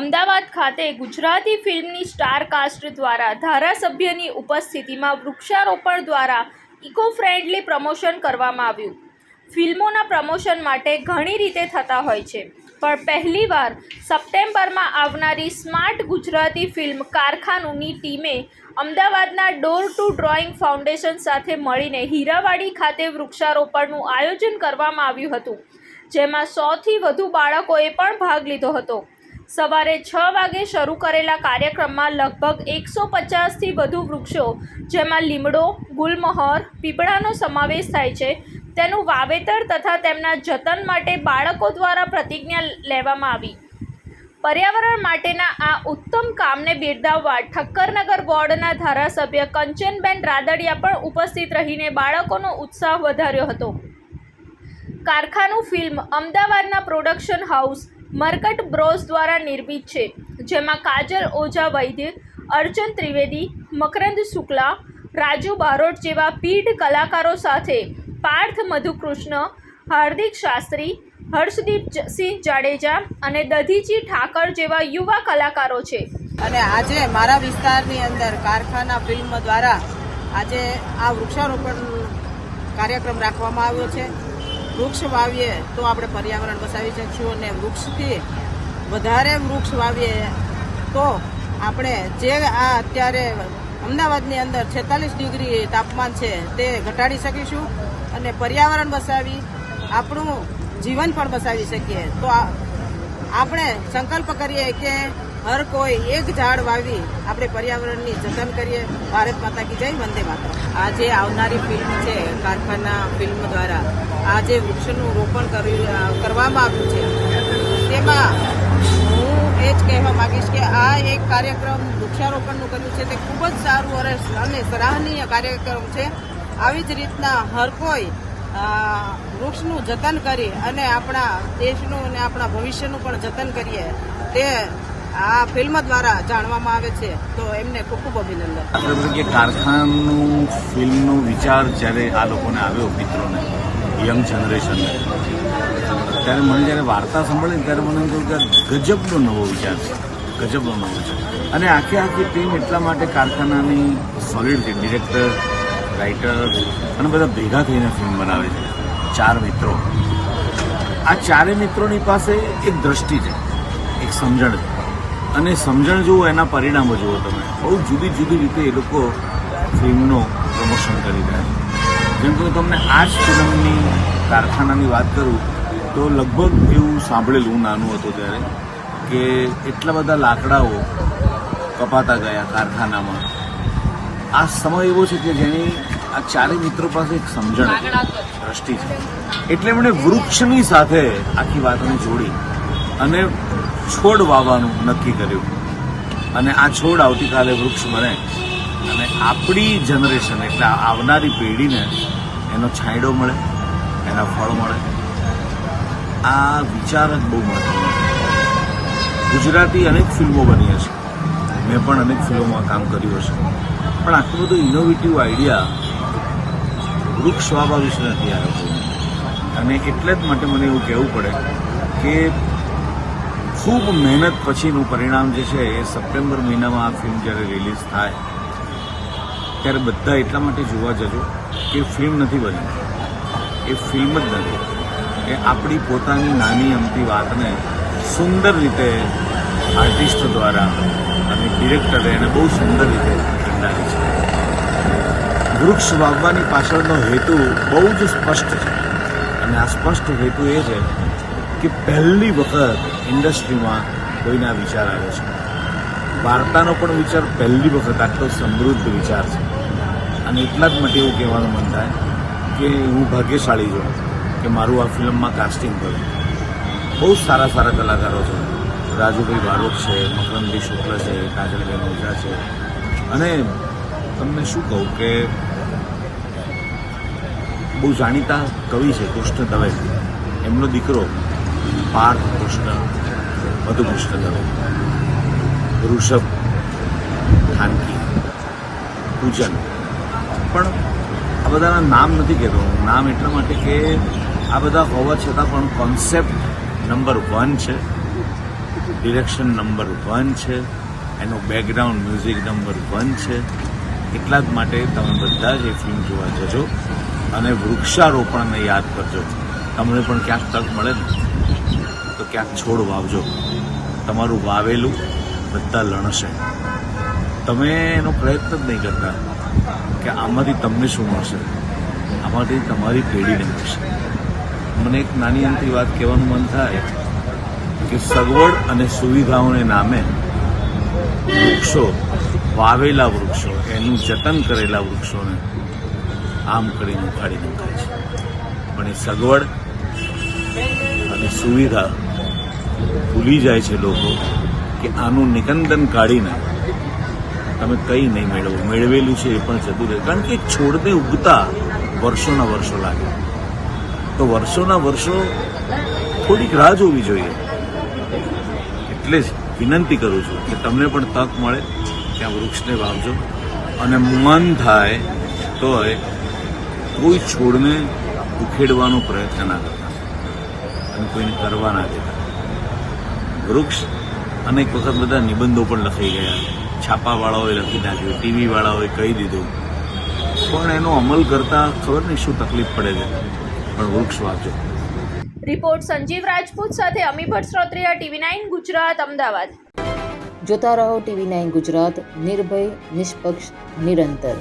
અમદાવાદ ખાતે ગુજરાતી ફિલ્મની star cast દ્વારા ધારાસભ્યની ઉપસ્થિતિમાં વૃક્ષારોપણ દ્વારા ઇકો ફ્રેન્ડલી પ્રમોશન કરવામાં આવ્યું। ફિલ્મોના પ્રમોશન માટે ઘણી રીતે થતા હોય છે, પણ પહેલીવાર સપ્ટેમ્બરમાં આવનારી સ્માર્ટ ગુજરાતી ફિલ્મ કારખાનુંની ટીમે અમદાવાદના ડોર ટુ ડ્રોઈંગ ફાઉન્ડેશન સાથે મળીને હીરાવાડી ખાતે વૃક્ષારોપણનું આયોજન કરવામાં આવ્યું હતું, જેમાં 100થી વધુ બાળકોએ પણ ભાગ લીધો હતો। સવારે 6 વાગે શરૂ કરેલા કાર્યક્રમમાં લગભગ 150થી વધુ વૃક્ષો, જેમાં લીમડો, ગુલમહોર, પીપળાનો સમાવેશ થાય છે, તેનું વાવેતર તથા તેમના જતન માટે બાળકો દ્વારા પ્રતિજ્ઞા લેવામાં આવી। પર્યાવરણ માટેના આ ઉત્તમ કામને બિરદાવવા ઠક્કરનગર વોર્ડના ધારાસભ્ય કંચનબેન રાદડિયા પણ ઉપસ્થિત રહીને બાળકોનો ઉત્સાહ વધાર્યો હતો। કારખાનું ફિલ્મ અમદાવાદના પ્રોડક્શન હાઉસ મરકટ બ્રોસ દ્વારા નિર્મિત છે, જેમાં કાજલ ઓઝા વૈદ્ય, અર્ચન ત્રિવેદી, મકરંદ શુક્લા, રાજુ બારોટ જેવા પીઢ કલાકારો સાથે પાર્થ મધુકૃષ્ણ, હાર્દિક શાસ્ત્રી, હર્ષદીપસિંહ જાડેજા અને દધીજી ઠાકર જેવા યુવા કલાકારો છે। અને આજે મારા વિસ્તારની અંદર કારખાના ફિલ્મ દ્વારા આજે આ વૃક્ષારોપણ કાર્યક્રમ રાખવામાં આવ્યો છે। વૃક્ષ વાવીએ તો આપણે પર્યાવરણ બચાવી શકીશું, અને વૃક્ષથી વધારે વૃક્ષ વાવીએ તો આપણે જે આ અત્યારે અમદાવાદની અંદર 46 ડિગ્રી તાપમાન છે તે ઘટાડી શકીશું, અને પર્યાવરણ બચાવી આપણું જીવન પણ બચાવી શકીએ। તો આપણે સંકલ્પ કરીએ કે હર કોઈ એક ઝાડ વાવી આપણે પર્યાવરણની જતન કરીએ। ભારત માતા કી જય, વંદે માતરમ। આજે આવનારી ફિલ્મ છે કારખાના ફિલ્મ દ્વારા આજે વૃક્ષનું રોપણ કરવામાં આવ્યું છે, તેમાં હું એ જ કહેવા માંગીશ કે આ એક કાર્યક્રમ વૃક્ષારોપણનું કર્યું છે તે ખૂબ જ સારું અને સરાહનીય કાર્યક્રમ છે। આવી જ રીતના હર કોઈ વૃક્ષનું જતન કરી અને આપણા દેશનું અને આપણા ભવિષ્યનું પણ જતન કરીએ તે આ ફિલ્મ દ્વારા જાણવામાં આવે છે, તો એમને ખૂબ ખૂબ અભિનંદન। કે કારખાનું ફિલ્મનો વિચાર જ્યારે આ લોકોને આવ્યો, મિત્રોને, યંગ જનરેશનને, ત્યારે મને જ્યારે વાર્તા સાંભળી ત્યારે મને એમ થયું કે ગજબનો નવો વિચાર છે, ગજબનો નવો છે। અને આખી ટીમ એટલા માટે કારખાનાની સોલિડ છે, ડિરેક્ટર, રાઇટર અને બધા ભેગા થઈને ફિલ્મ બનાવે છે। 4 મિત્રો, આ 4 મિત્રોની પાસે એક દ્રષ્ટિ છે, એક સમજણ છે, અને સમજણ જુઓ, એના પરિણામો જુઓ તમે, બહુ જુદી જુદી રીતે એ લોકો ફિલ્મનું પ્રમોશન કરી રહ્યા છે। જેમ કે તમને આ જ ફિલ્મની કારખાનાની વાત કરું તો લગભગ એવું સાંભળેલું, હું નાનું હતો ત્યારે, કે એટલા બધા લાકડાઓ કપાતા ગયા કારખાનામાં। આ સમય એવો છે કે જેની આ 4 મિત્રો પાસે એક સમજણ, દ્રષ્ટિ છે, એટલે એમણે વૃક્ષની સાથે આખી વાતને જોડી અને છોડ વાવવાનું નક્કી કર્યું, અને આ છોડ આવતીકાલે વૃક્ષ બને અને આપણી જનરેશન એટલે આવનારી પેઢીને એનો છાંયડો મળે, એના ફળ મળે। આ વિચાર જ બહુ મહત્વનો છે। ગુજરાતી અનેક ફિલ્મો બની હશે, મેં પણ અનેક ફિલ્મોમાં કામ કર્યું હશે, પણ આટલું બધું ઇનોવેટિવ આઈડિયા વૃક્ષ વાવવા વિશે નથી આવ્યો, અને એટલે જ માટે મને એવું કહેવું પડે કે ખૂબ મહેનત પછીનું પરિણામ જે છે એ સપ્ટેમ્બર મહિનામાં આ ફિલ્મ જ્યારે રિલીઝ થાય ત્યારે બધા એટલા માટે જોવા જજો કે ફિલ્મ નથી બની, એ ફિલ્મ જ નથી, એ આપણી પોતાની નાની અમથી વાતને સુંદર રીતે આર્ટિસ્ટ દ્વારા અને ડિરેક્ટરે એને બહુ સુંદર રીતે કંડારી છે। વૃક્ષ વાવવાની પાછળનો હેતુ બહુ જ સ્પષ્ટ છે, અને આ સ્પષ્ટ હેતુ એ છે કે પહેલી વખત ઇન્ડસ્ટ્રીમાં કોઈને આ વિચાર આવ્યો છે। વાર્તાનો પણ વિચાર પહેલી વખત આટલો સમૃદ્ધ વિચાર છે, અને એટલા જ માટે એવું કહેવાનું મન થાય કે હું ભાગ્યશાળી છું કે મારું આ ફિલ્મમાં કાસ્ટિંગ કર્યું। બહુ સારા સારા કલાકારો છે, રાજુભાઈ બારોટ છે, મકરંદી શુક્લ છે, કાજલબેન ઓઝા છે, અને તમને શું કહું કે બહુ જાણીતા કવિ છે કૃષ્ણ દવે, એમનો દીકરો પાર્થ મધુકૃષ્ણ દવે, ઋષભ ખાનકી, પૂજન, પણ આ બધાના નામ નથી કહેતો હું, નામ એટલા માટે કે આ બધા હોવા છતાં પણ કોન્સેપ્ટ નંબર 1 છે, ડિરેક્શન નંબર 1 છે, એનો બેકગ્રાઉન્ડ મ્યુઝિક નંબર 1 છે. એટલા જ માટે તમે બધા જ એ ફિલ્મ જોવા જજો અને વૃક્ષારોપણને યાદ કરજો. તમને પણ ક્યાંક તક મળે ને તો ક્યાંક છોડ વાવજો. તમારું વાવેલું બધા લણશે. તમે એનો પ્રયત્ન જ નહીં કરતા કે આમાંથી તમને શું મળશે, આમાંથી તમારી પેઢીને મળશે. મને એક નાની અમથી વાત કહેવાનું મન થાય કે સગવડ અને સુવિધાઓને નામે વૃક્ષો, વાવેલા વૃક્ષો, એનું જતન કરેલા વૃક્ષોને આમ કરીને ઉખાડી નાખાય છે. પણ એ સગવડ અને સુવિધા ભૂલી જાય છે લોકો કે આનું નિકંદન કાઢીને તમે કંઈ નહીં મેળવો. મેળવેલું છે એ પણ જતું રહે. કારણ કે છોડને ઉગતા વર્ષોના વર્ષો લાગે. તો વર્ષોના વર્ષો થોડીક રાહ જોવી જોઈએ. એટલે જ વિનંતી કરું છું કે તમને પણ તક મળે ત્યાં વૃક્ષને વાવજો અને મન થાય તોય કોઈ છોડને ઉખેડવાનો પ્રયત્ન ના કરતા અને કોઈને કરવા ના દેતા. વૃક્ષ અનેક વખત બધા નિબંધો પણ લખાઈ ગયા, છાપાવાળાઓએ લખી નાખ્યું, ટીવીવાળાઓએ કહી દીધું, પણ એનો અમલ કરતા ખબર નહીં શું તકલીફ પડે છે. પણ વૃક્ષ વાવજો. રિપોર્ટ સંજીવ રાજપૂત સાથે અમી ભટ્ટ શ્રોત્રિયા, TV9 ગુજરાત, અમદાવાદ. જોતા રહો TV9 ગુજરાત, નિર્ભય, નિષ્પક્ષ, નિરંતર.